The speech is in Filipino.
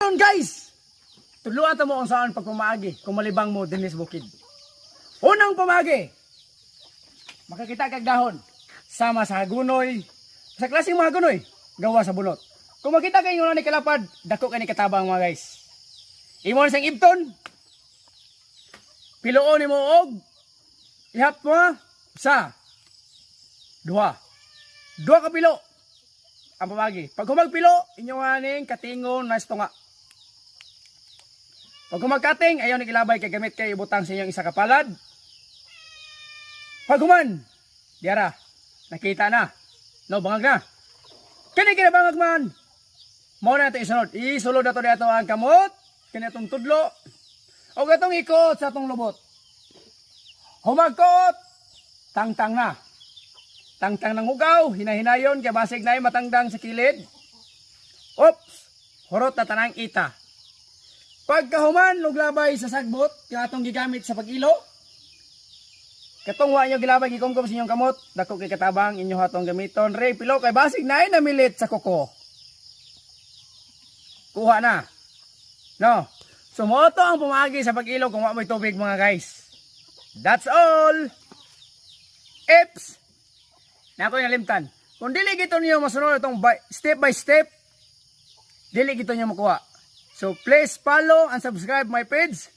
Karon guys, tuluan mo kung saan pagpamaagi kung malibang mo dinis bukid. Unang pamagi, makakita kag dahon sama sa hagunoy, sa klaseng mga hagunoy gawa sa bunot. Kung makita kayo nga ni kalapad, dako kay ni katabang mga guys. Imon sang ibton, piloon nimo og ihap mo sa duha ka pilo ang pamagi. Pag humagpilo, inyo aning katingon na istunga. Pag humagkating, ayaw ni kilabay kay gamit kay ibutang sa inyong isa kapalad. Pag human, diara, nakita na. No, bangag na. Kani kinabangag man. Mao na ito isunod. Isulod na ito dito ang kamot. Kani itong tudlo. O itong ikot sa itong lubot. Humagkot. Tangtang na. Tangtang ng hugaw, hinahinayon, kaya basig na matangdang sa kilid. Oops! Horot na tanang ita. Pagkahuman, luglabay sa sagbot, kaya atong gigamit sa pag-ilo. Katong wa nyo gilabay, gikumkum sa inyong kamot, dako kay katabang, inyo hatong gamiton. Ray, pilo, kay basig na namilit sa kuko. Kuha na. No? Sumoto ang pumagi sa pag-ilo kung wa mo'y tubig mga guys. That's all! Eps! Na ako nalimtan. Kung dili gito niyo masunod itong step by step, dili gito niyo makuha. So please follow and subscribe my page.